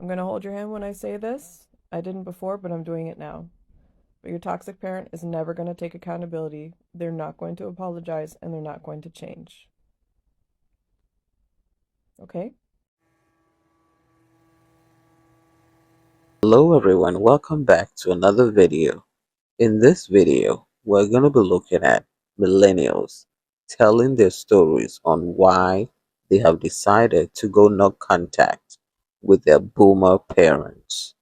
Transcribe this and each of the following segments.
I'm going to hold your hand when I say this. I didn't before, but I'm doing it now. But your toxic parent is never going to take accountability. They're not going to apologize, and they're not going to change. Okay? Hello everyone, welcome back to another video. In this video, we're going to be looking at millennials telling their stories on why they have decided to go no contact with their boomer parents.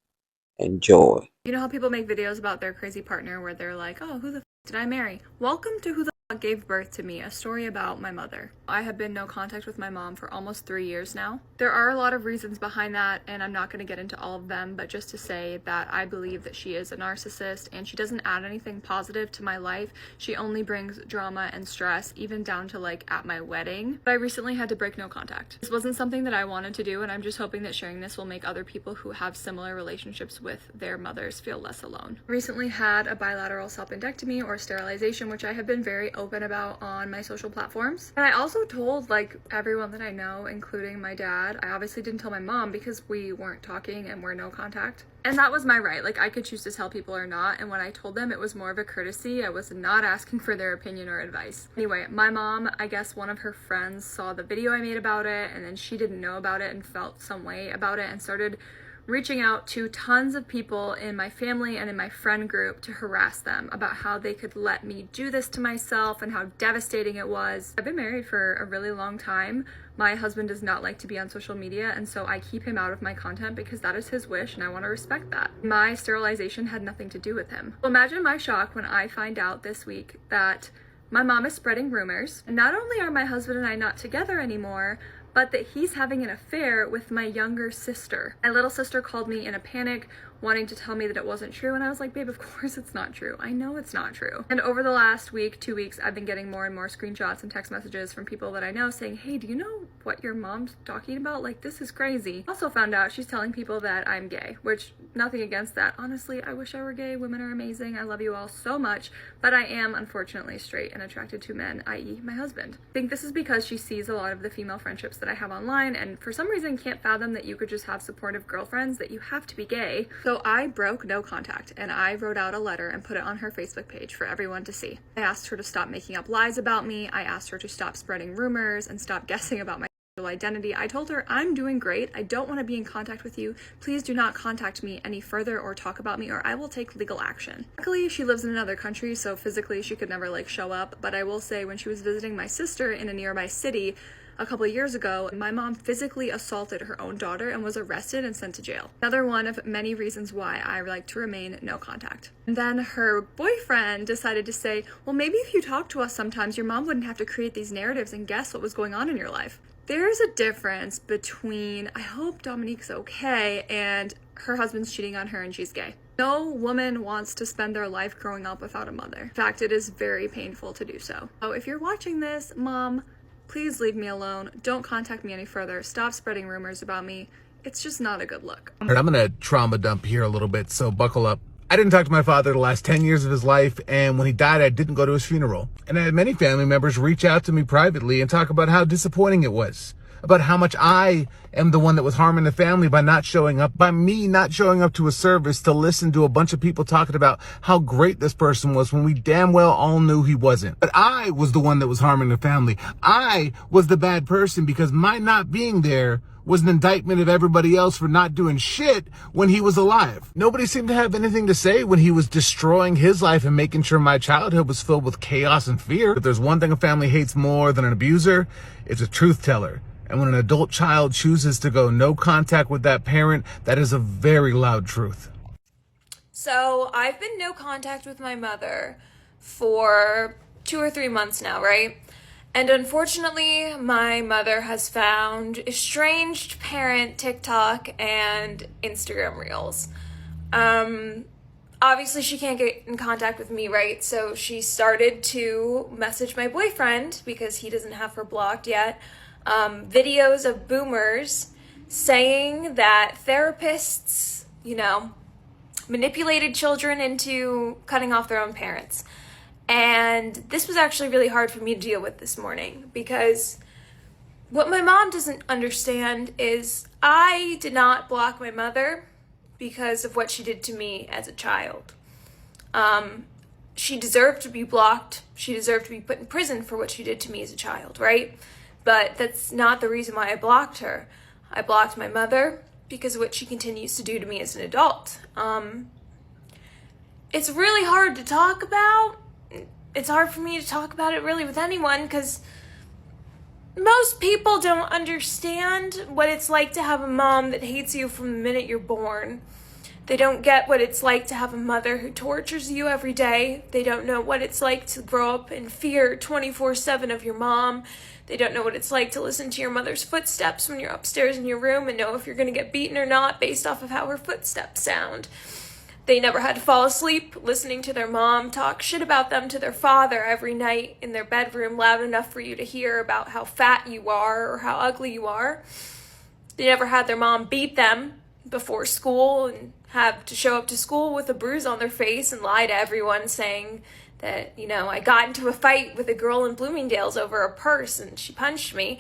Enjoy. You know how people make videos about their crazy partner where they're like, oh, who the did I marry? Welcome to Who the Gave Birth to Me, a story about my mother. I have been no contact with my mom for almost 3 years now. There are a lot of reasons behind that, and I'm not going to get into all of them, but just to say that I believe that she is a narcissist and she doesn't add anything positive to my life. She only brings drama and stress, even down to like at my wedding. But I recently had to break no contact. This wasn't something that I wanted to do, and I'm just hoping that sharing this will make other people who have similar relationships with their mothers feel less alone. I recently had a bilateral self-indectomy or sterilization, which I have been very open about on my social platforms. And I also told like everyone that I know, including my dad. I obviously didn't tell my mom because we weren't talking and we're no contact. And that was my right. Like I could choose to tell people or not. And when I told them, it was more of a courtesy. I was not asking for their opinion or advice. Anyway, my mom, I guess one of her friends saw the video I made about it, and then she didn't know about it and felt some way about it and started reaching out to tons of people in my family and in my friend group to harass them about how they could let me do this to myself and how devastating it was. I've been married for a really long time. My husband does not like to be on social media, and so I keep him out of my content because that is his wish and I want to respect that. My sterilization had nothing to do with him. Well, imagine my shock when I find out this week that my mom is spreading rumors. And not only are my husband and I not together anymore, but that he's having an affair with my younger sister. My little sister called me in a panic, wanting to tell me that it wasn't true, and I was like, babe, of course it's not true. I know it's not true. And over the last week, 2 weeks, I've been getting more and more screenshots and text messages from people that I know saying, hey, do you know what your mom's talking about? Like, this is crazy. Also found out she's telling people that I'm gay, which nothing against that. Honestly, I wish I were gay. Women are amazing. I love you all so much, but I am unfortunately straight and attracted to men, i.e. my husband. I think this is because she sees a lot of the female friendships that I have online and for some reason can't fathom that you could just have supportive girlfriends, that you have to be gay. So I broke no contact and I wrote out a letter and put it on her Facebook page for everyone to see. I asked her to stop making up lies about me. I asked her to stop spreading rumors and stop guessing about my identity. I told her, I'm doing great. I don't want to be in contact with you. Please do not contact me any further or talk about me or I will take legal action. Luckily, she lives in another country, so physically she could never like show up. But I will say when she was visiting my sister in a nearby city a couple of years ago, my mom physically assaulted her own daughter and was arrested and sent to jail. Another one of many reasons why I like to remain no contact. And then her boyfriend decided to say, well, maybe if you talk to us sometimes, your mom wouldn't have to create these narratives and guess what was going on in your life. There's a difference between, I hope Dominique's okay, and her husband's cheating on her and she's gay. No woman wants to spend their life growing up without a mother. In fact, it is very painful to do so. So if you're watching this, mom, please leave me alone. Don't contact me any further. Stop spreading rumors about me. It's just not a good look. I'm gonna trauma dump here a little bit, so buckle up. I didn't talk to my father the last 10 years of his life, and when he died, I didn't go to his funeral. And I had many family members reach out to me privately and talk about how disappointing it was, about how much I am the one that was harming the family by not showing up, by me not showing up to a service to listen to a bunch of people talking about how great this person was when we damn well all knew he wasn't. But I was the one that was harming the family. I was the bad person because my not being there was an indictment of everybody else for not doing shit when he was alive. Nobody seemed to have anything to say when he was destroying his life and making sure my childhood was filled with chaos and fear. If there's one thing a family hates more than an abuser, it's a truth teller. And when an adult child chooses to go no contact with that parent, that is a very loud truth. So I've been no contact with my mother for 2 or 3 months now, right? And unfortunately, my mother has found estranged parent TikTok and Instagram Reels. Obviously she can't get in contact with me, right? So she started to message my boyfriend because he doesn't have her blocked yet. Videos of boomers saying that therapists, manipulated children into cutting off their own parents. And this was actually really hard for me to deal with this morning because What my mom doesn't understand is I did not block my mother because of what she did to me as a child. She deserved to be blocked. She deserved to be put in prison for what she did to me as a child, right? But that's not the reason why I blocked her. I blocked my mother because of what she continues to do to me as an adult. It's really hard to talk about. It's hard for me to talk about it really with anyone because most people don't understand what it's like to have a mom that hates you from the minute you're born. They don't get what it's like to have a mother who tortures you every day. They don't know what it's like to grow up in fear 24/7 of your mom. They don't know what it's like to listen to your mother's footsteps when you're upstairs in your room and know if you're going to get beaten or not based off of how her footsteps sound. They never had to fall asleep listening to their mom talk shit about them to their father every night in their bedroom loud enough for you to hear about how fat you are or how ugly you are. They never had their mom beat them before school and have to show up to school with a bruise on their face and lie to everyone saying that, I got into a fight with a girl in Bloomingdale's over a purse and she punched me.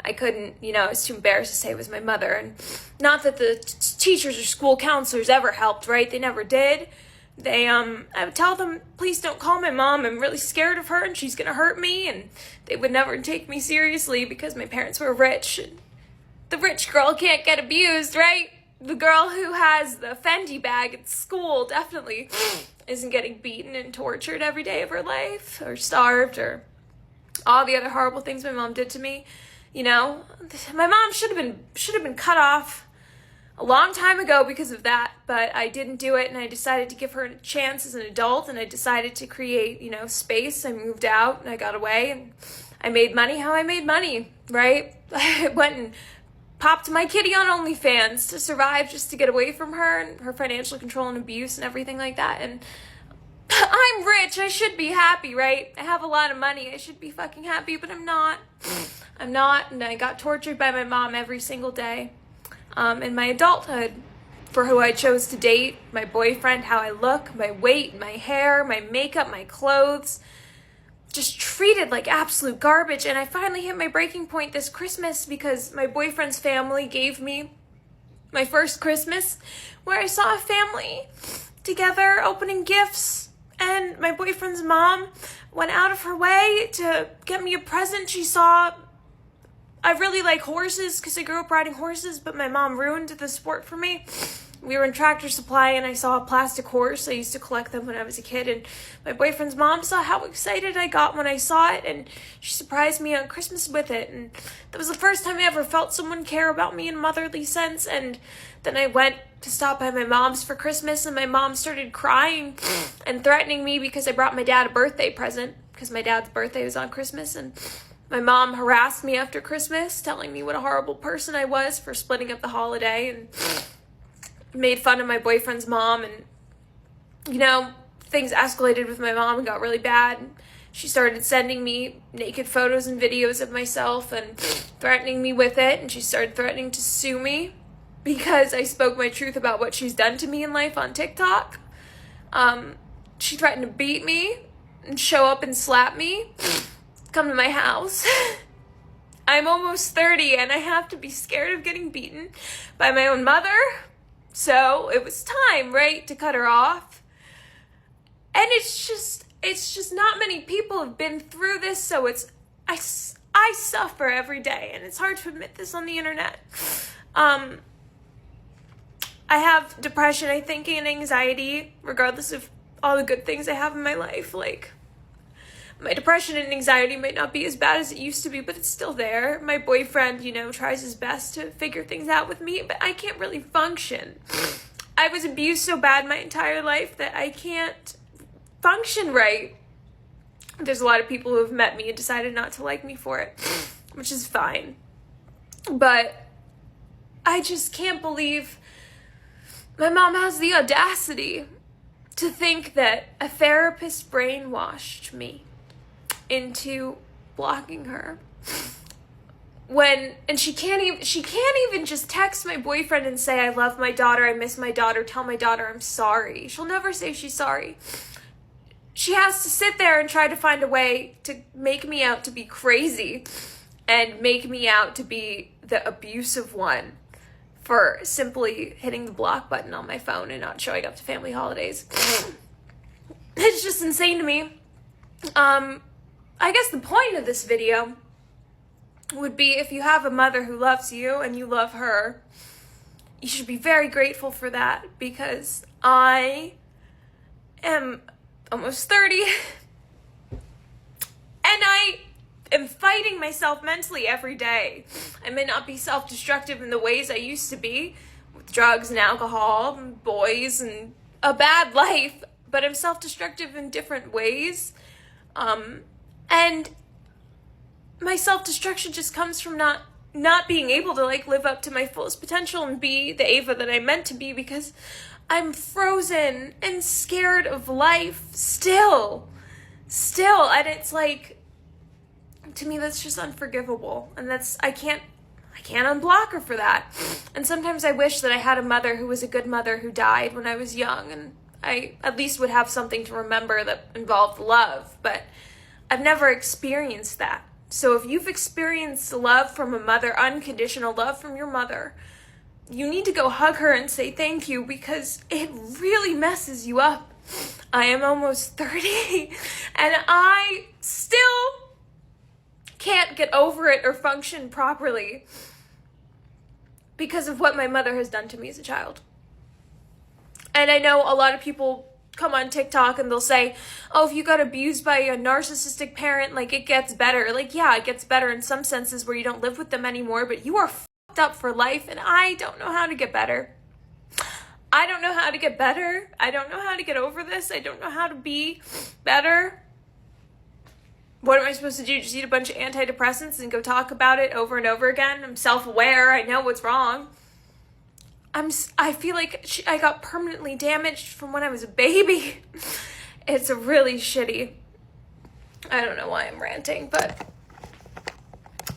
I couldn't, I was too embarrassed to say it was my mother. And not that the teachers or school counselors ever helped, right? They never did. I would tell them, please don't call my mom. I'm really scared of her and she's going to hurt me. And they would never take me seriously because my parents were rich. And the rich girl can't get abused, right? The girl who has the Fendi bag at school definitely isn't getting beaten and tortured every day of her life or starved or all the other horrible things my mom did to me. My mom should have been cut off a long time ago because of that, but I didn't do it, and I decided to give her a chance as an adult, and I decided to create, space. I moved out, and I got away, and I made money how I made money, right? I went and popped my kitty on OnlyFans to survive, just to get away from her and her financial control and abuse and everything like that, and I'm rich, I should be happy, right? I have a lot of money, I should be fucking happy, but I'm not, and I got tortured by my mom every single day. In my adulthood, for who I chose to date, my boyfriend, how I look, my weight, my hair, my makeup, my clothes, just treated like absolute garbage. And I finally hit my breaking point this Christmas because my boyfriend's family gave me my first Christmas where I saw a family together opening gifts, and my boyfriend's mom went out of her way to get me a present. She saw I really like horses because I grew up riding horses, but my mom ruined the sport for me. We were in Tractor Supply and I saw a plastic horse. I used to collect them when I was a kid, and my boyfriend's mom saw how excited I got when I saw it, and she surprised me on Christmas with it. And that was the first time I ever felt someone care about me in a motherly sense. And then I went to stop by my mom's for Christmas, and my mom started crying and threatening me because I brought my dad a birthday present because my dad's birthday was on Christmas. And my mom harassed me after Christmas, telling me what a horrible person I was for splitting up the holiday, and made fun of my boyfriend's mom. And, things escalated with my mom and got really bad. She started sending me naked photos and videos of myself and threatening me with it. And she started threatening to sue me because I spoke my truth about what she's done to me in life on TikTok. She threatened to beat me and show up and slap me. Come to my house. I'm almost 30 and I have to be scared of getting beaten by my own mother. So it was time, right, to cut her off. And it's just not many people have been through this, so I suffer every day, and it's hard to admit this on the internet. I have depression, I think, and anxiety, regardless of all the good things I have in my life. Like, my depression and anxiety might not be as bad as it used to be, but it's still there. My boyfriend, tries his best to figure things out with me, but I can't really function. I was abused so bad my entire life that I can't function right. There's a lot of people who have met me and decided not to like me for it, which is fine. But I just can't believe my mom has the audacity to think that a therapist brainwashed me into blocking her. And she can't even just text my boyfriend and say, I love my daughter, I miss my daughter, tell my daughter I'm sorry. She'll never say she's sorry. She has to sit there and try to find a way to make me out to be crazy and make me out to be the abusive one for simply hitting the block button on my phone and not showing up to family holidays. It's just insane to me. I guess the point of this video would be, if you have a mother who loves you and you love her, you should be very grateful for that, because I am almost 30 and I am fighting myself mentally every day. I may not be self-destructive in the ways I used to be, with drugs and alcohol and boys and a bad life, but I'm self-destructive in different ways. And my self-destruction just comes from not being able to live up to my fullest potential and be the Ava that I meant to be, because I'm frozen and scared of life still. And it's to me, that's just unforgivable. And I can't unblock her for that. And sometimes I wish that I had a mother who was a good mother who died when I was young, and I at least would have something to remember that involved love, but I've never experienced that. So if you've experienced love from a mother, unconditional love from your mother, you need to go hug her and say thank you, because it really messes you up. I am almost 30 and I still can't get over it or function properly because of what my mother has done to me as a child. And I know a lot of people come on TikTok and they'll say, oh, if you got abused by a narcissistic parent, it gets better. Yeah, it gets better in some senses where you don't live with them anymore, but you are fucked up for life, and I don't know how to get better. I don't know how to get better. I don't know how to get over this. I don't know how to be better. What am I supposed to do? Just eat a bunch of antidepressants and go talk about it over and over again? I'm self-aware. I know what's wrong. I feel like I got permanently damaged from when I was a baby. It's really shitty. I don't know why I'm ranting, but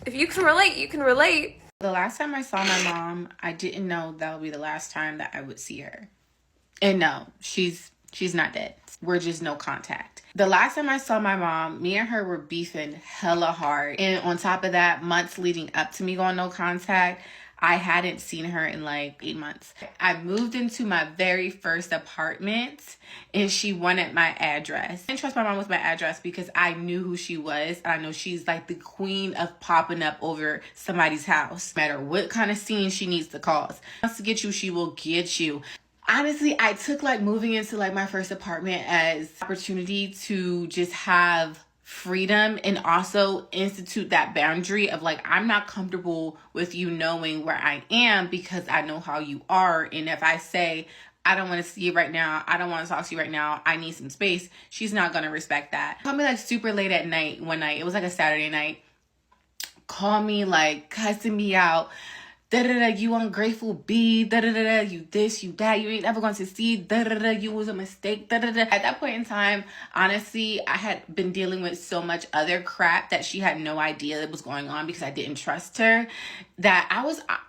if you can relate, you can relate. The last time I saw my mom, I didn't know that would be the last time that I would see her. And no, she's not dead. We're just no contact. The last time I saw my mom, me and her were beefing hella hard. And on top of that, months leading up to me going no contact, I hadn't seen her in 8 months. I moved into my very first apartment and she wanted my address. I didn't trust my mom with my address because I knew who she was. I know she's the queen of popping up over somebody's house. No matter what kind of scene she needs to cause. If she wants to get you, she will get you. Honestly, I took moving into my first apartment as opportunity to just have freedom and also institute that boundary of I'm not comfortable with you knowing where I am because I know how you are. And if I say, I don't want to see you right now, I don't want to talk to you right now, I need some space, she's not going to respect that. Call me super late at night one night. It was a Saturday night. Call me cussing me out. Da-da-da, you ungrateful bee, da-da-da-da, you this, you that, you ain't ever going to see, da-da-da, you was a mistake, da-da-da. At that point in time, honestly, I had been dealing with so much other crap that she had no idea that was going on because I didn't trust her, that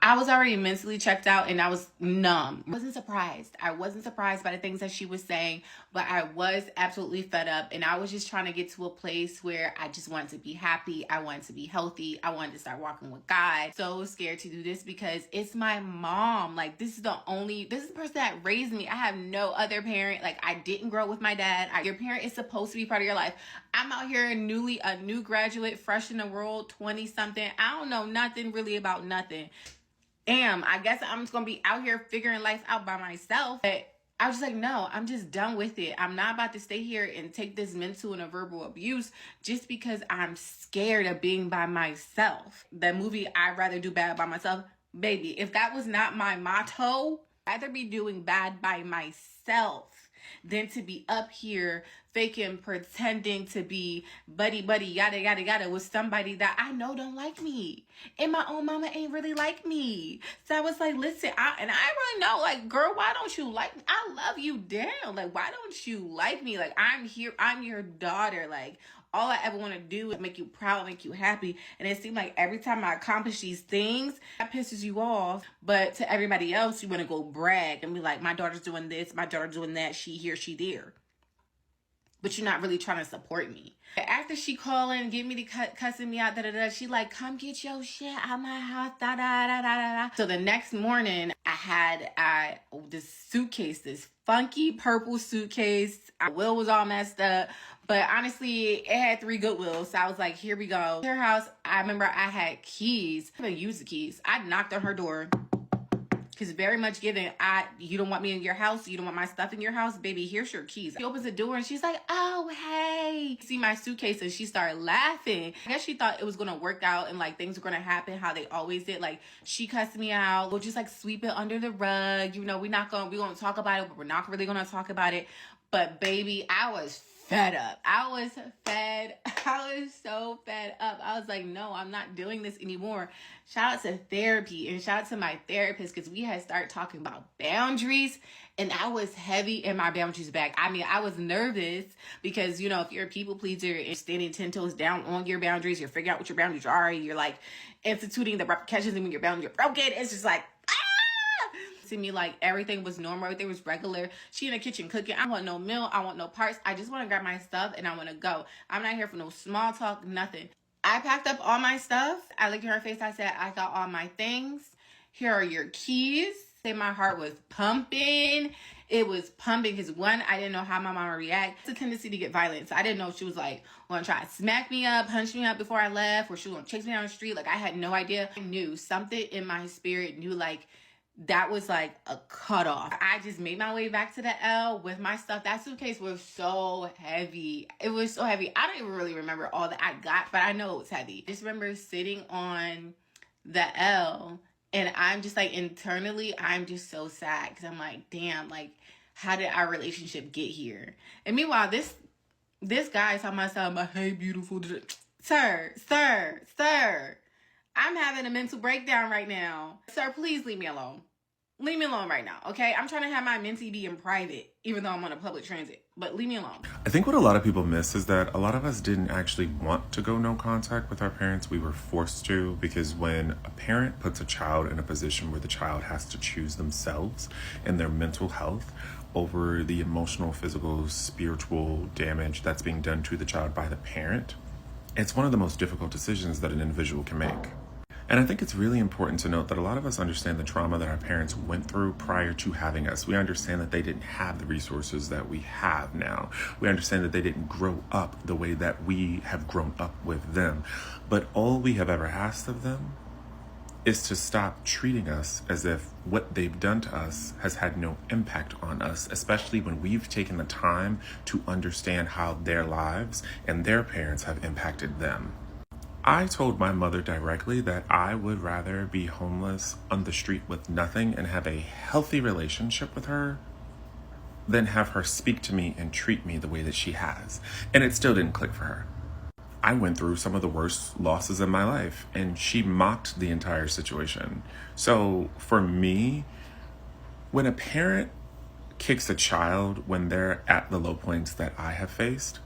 I was already mentally checked out and I was numb. I wasn't surprised by the things that she was saying, but I was absolutely fed up, and I was just trying to get to a place where I just wanted to be happy, I wanted to be healthy, I wanted to start walking with God. So scared to do this because it's my mom. This is the person that raised me. I have no other parent. I didn't grow up with my dad. Your parent is supposed to be part of your life. I'm out here a new graduate, fresh in the world, 20 something. I don't know nothing really about nothing. I guess I'm just gonna be out here figuring life out by myself. But I was just no, I'm just done with it. I'm not about to stay here and take this mental and a verbal abuse just because I'm scared of being by myself. The movie, I'd rather do bad by myself. Baby, if that was not my motto, I'd rather be doing bad by myself than to be up here faking, pretending to be buddy, yada, yada, yada with somebody that I know don't like me. And my own mama ain't really like me. So I was listen, I really know, girl, why don't you like me? I love you down. Why don't you like me? I'm here, I'm your daughter. All I ever want to do is make you proud, make you happy. And it seemed every time I accomplish these things, that pisses you off. But to everybody else, you want to go brag and be my daughter's doing this, my daughter's doing that, she here, she there. but you're not really trying to support me. After she calling, get me to cussing me out, she like, come get your shit out my house, da da da da da. So the next morning, I had this suitcase, this funky purple suitcase. My wheel was all messed up, but honestly, it had 3 good wheels. So I was like, here we go. Her house, I remember I had keys. I didn't use the keys. I knocked on her door. Because very much given, you don't want me in your house, you don't want my stuff in your house, baby, here's your keys. She opens the door and she's like, oh, hey. See my suitcase and she started laughing. I guess she thought it was going to work out and like things were going to happen how they always did. Like she cussed me out. We'll just like sweep it under the rug. You know, we're going to talk about it, but we're not really going to talk about it. But baby, I was fed up. I was so fed up. I was like, no, I'm not doing this anymore. Shout out to therapy and shout out to my therapist because we had started talking about boundaries and I was heavy in my boundaries back. I mean, I was nervous because, you know, if you're a people pleaser and standing 10 toes down on your boundaries, you're figuring out what your boundaries are, you're like instituting the repercussions and when your boundaries are broken, it's just like, to me, like everything was normal, everything was regular. She in the kitchen cooking. I want no meal, I want no parts. I just want to grab my stuff and I want to go. I'm not here for no small talk, nothing. I packed up all my stuff. I looked at her face. I said, I got all my things. Here are your keys. And my heart was pumping. It was pumping because one, I didn't know how my mom would react. It's a tendency to get violent. So I didn't know if she was like going to try to smack me up, punch me up before I left, or she was going to chase me down the street. Like I had no idea. I knew something in my spirit knew like that was like a cutoff. I just made my way back to the L with my stuff. That suitcase was so heavy. It was so heavy. I don't even really remember all that I got, but I know it was heavy. I just remember sitting on the L and I'm just like internally, I'm just so sad because I'm like, damn, like how did our relationship get here? And meanwhile, this guy is talking about something, hey, beautiful. Sir. I'm having a mental breakdown right now. Sir, please leave me alone. Leave me alone right now, okay? I'm trying to have my mentee be in private, even though I'm on a public transit. But leave me alone. I think what a lot of people miss is that a lot of us didn't actually want to go no contact with our parents. We were forced to, because when a parent puts a child in a position where the child has to choose themselves and their mental health over the emotional, physical, spiritual damage that's being done to the child by the parent, it's one of the most difficult decisions that an individual can make. And I think it's really important to note that a lot of us understand the trauma that our parents went through prior to having us. We understand that they didn't have the resources that we have now. We understand that they didn't grow up the way that we have grown up with them. But all we have ever asked of them is to stop treating us as if what they've done to us has had no impact on us, especially when we've taken the time to understand how their lives and their parents have impacted them. I told my mother directly that I would rather be homeless on the street with nothing and have a healthy relationship with her than have her speak to me and treat me the way that she has. And it still didn't click for her. I went through some of the worst losses in my life and she mocked the entire situation. So for me, when a parent kicks a child when they're at the low points that I have faced,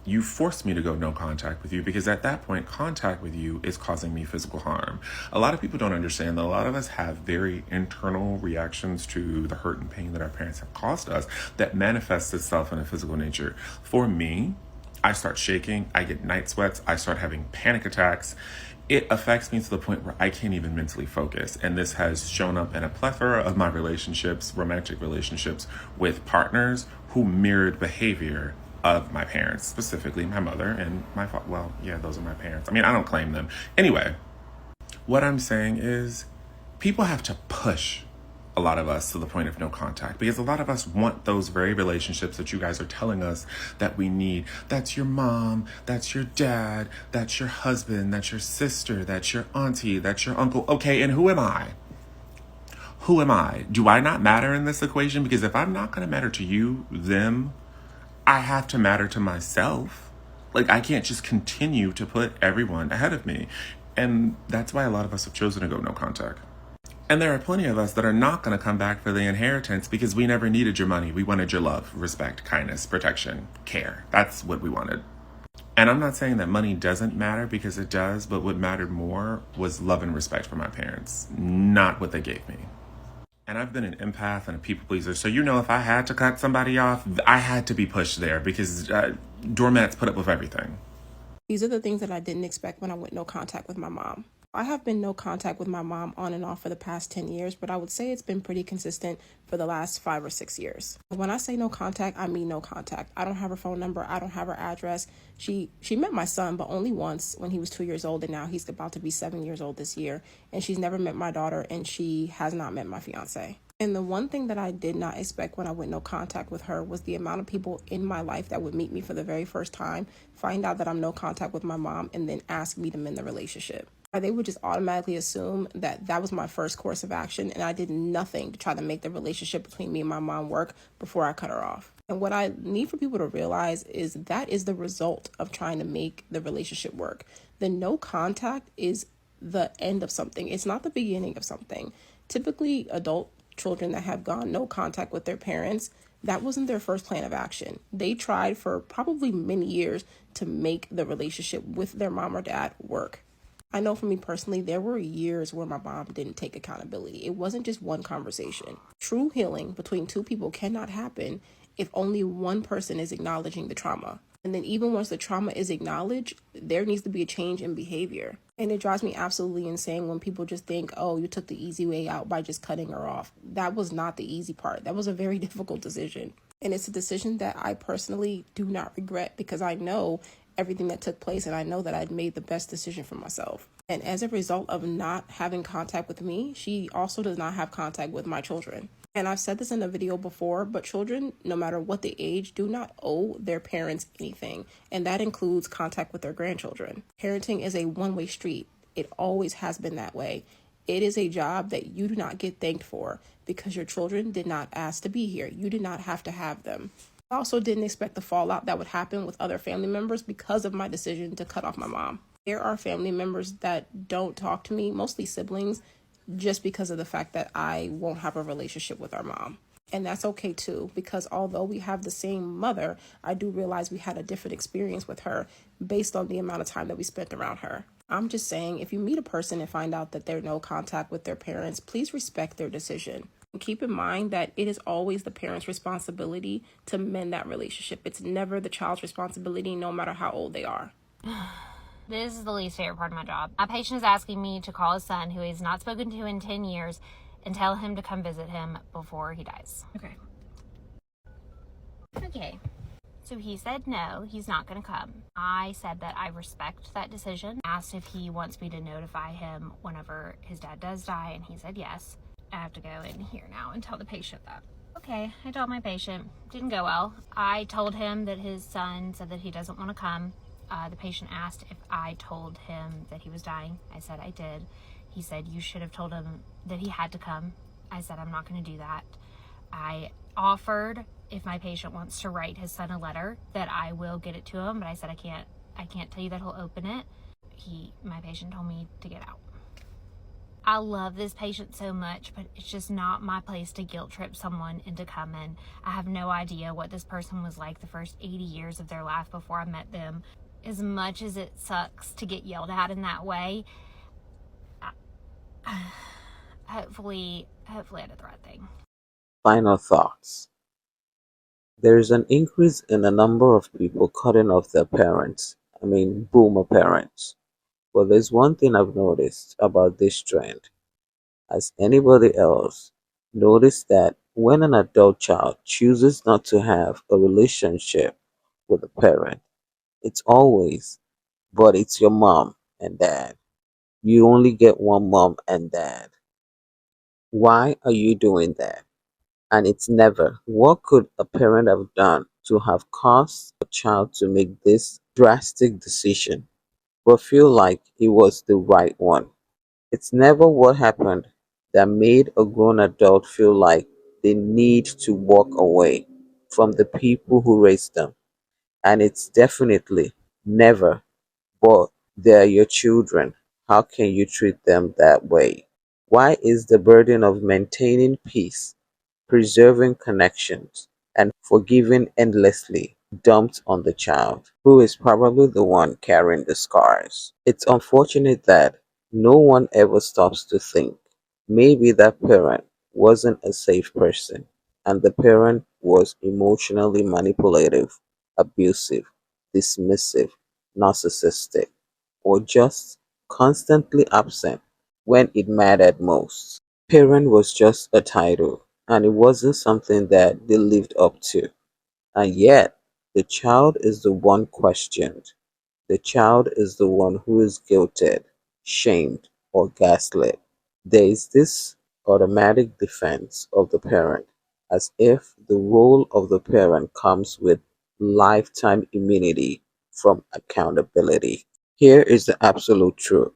you forced me to go no contact with you because at that point, contact with you is causing me physical harm. A lot of people don't understand that a lot of us have very internal reactions to the hurt and pain that our parents have caused us that manifests itself in a physical nature. For me, I start shaking, I get night sweats, I start having panic attacks. It affects me to the point where I can't even mentally focus. And this has shown up in a plethora of my relationships, romantic relationships with partners who mirrored behavior of my parents, specifically my mother and my father. Well, yeah, those are my parents. I mean, I don't claim them. Anyway, what I'm saying is people have to push a lot of us to the point of no contact because a lot of us want those very relationships that you guys are telling us that we need. That's your mom, that's your dad, that's your husband, that's your sister, that's your auntie, that's your uncle. Okay, and who am I? Who am I? Do I not matter in this equation? Because if I'm not going to matter to you, them, I have to matter to myself. Like, I can't just continue to put everyone ahead of me. And that's why a lot of us have chosen to go no contact. And there are plenty of us that are not going to come back for the inheritance because we never needed your money. We wanted your love, respect, kindness, protection, care. That's what we wanted. And I'm not saying that money doesn't matter because it does, but what mattered more was love and respect for my parents, not what they gave me. And I've been an empath and a people pleaser. So, if I had to cut somebody off, I had to be pushed there because doormats put up with everything. These are the things that I didn't expect when I went no contact with my mom. I have been no contact with my mom on and off for the past 10 years, but I would say it's been pretty consistent for the last 5 or 6 years. When I say no contact, I mean no contact. I don't have her phone number. I don't have her address. She met my son, but only once when he was 2 years old, and now he's about to be 7 years old this year. And she's never met my daughter, and she has not met my fiance. And the one thing that I did not expect when I went no contact with her was the amount of people in my life that would meet me for the very first time, find out that I'm no contact with my mom, and then ask me to mend the relationship. They would just automatically assume that that was my first course of action, and I did nothing to try to make the relationship between me and my mom work before I cut her off. And what I need for people to realize is that is the result of trying to make the relationship work. The no contact is the end of something. It's not the beginning of something. Typically, adult children that have gone no contact with their parents, that wasn't their first plan of action. They tried for probably many years to make the relationship with their mom or dad work. I know for me personally, there were years where my mom didn't take accountability. It wasn't just one conversation. True healing between two people cannot happen if only one person is acknowledging the trauma. And then even once the trauma is acknowledged, there needs to be a change in behavior. And it drives me absolutely insane when people just think, oh, you took the easy way out by just cutting her off. That was not the easy part. That was a very difficult decision. And it's a decision that I personally do not regret because I know everything that took place and I know that I'd made the best decision for myself. And as a result of not having contact with me, she also does not have contact with my children. And I've said this in a video before, but children, no matter what the age, do not owe their parents anything. And that includes contact with their grandchildren. Parenting is a one-way street. It always has been that way. It is a job that you do not get thanked for because your children did not ask to be here. You did not have to have them. I also didn't expect the fallout that would happen with other family members because of my decision to cut off my mom. There are family members that don't talk to me, mostly siblings, just because of the fact that I won't have a relationship with our mom. And that's okay too, because although we have the same mother, I do realize we had a different experience with her based on the amount of time that we spent around her. I'm just saying, if you meet a person and find out that they're no contact with their parents, please respect their decision. And keep in mind that it is always the parent's responsibility to mend that relationship. It's never the child's responsibility, no matter how old they are. This is the least favorite part of my job. My patient is asking me to call his son, who he's not spoken to in 10 years, and tell him to come visit him before he dies. Okay. So he said no, he's not going to come. I said that I respect that decision. Asked if he wants me to notify him whenever his dad does die, and he said yes. I have to go in here now and tell the patient that. Okay, I told my patient. Didn't go well. I told him that his son said that he doesn't want to come. The patient asked if I told him that he was dying. I said I did. He said, you should have told him that he had to come. I said, I'm not going to do that. I offered if my patient wants to write his son a letter that I will get it to him, but I said I can't tell you that he'll open it. My patient told me to get out. I love this patient so much, but it's just not my place to guilt trip someone into coming. I have no idea what this person was like the first 80 years of their life before I met them. As much as it sucks to get yelled at in that way, hopefully I did the right thing. Final thoughts. There is an increase in the number of people cutting off their parents. Boomer parents. But there's one thing I've noticed about this trend. Has anybody else noticed that when an adult child chooses not to have a relationship with a parent, it's always, but it's your mom and dad. You only get one mom and dad. Why are you doing that? And it's never, what could a parent have done to have caused a child to make this drastic decision, but feel like it was the right one? It's never what happened that made a grown adult feel like they need to walk away from the people who raised them. And it's definitely never, but they're your children. How can you treat them that way? Why is the burden of maintaining peace, preserving connections, and forgiving endlessly dumped on the child, who is probably the one carrying the scars? It's unfortunate that no one ever stops to think maybe that parent wasn't a safe person, and the parent was emotionally manipulative, abusive, dismissive, narcissistic, or just constantly absent when it mattered most. Parent was just a title, and it wasn't something that they lived up to. And yet, the child is the one questioned. The child is the one who is guilted, shamed, or gaslit. There is this automatic defense of the parent, as if the role of the parent comes with lifetime immunity from accountability. Here is the absolute truth.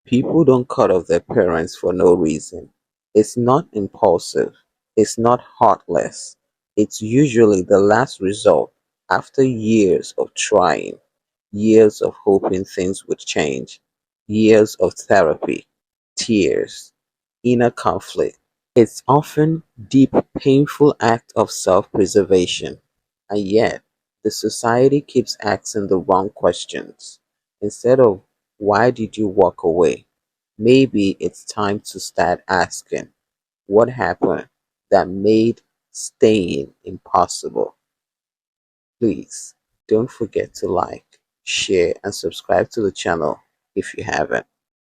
People don't cut off their parents for no reason. It's not impulsive. It's not heartless. It's usually the last result after years of trying, years of hoping things would change, years of therapy, tears, inner conflict. It's often deep, painful act of self-preservation, and yet the society keeps asking the wrong questions. Instead of why did you walk away? Maybe it's time to start asking what happened that made staying impossible. Please don't forget to like, share, and subscribe to the channel if you haven't.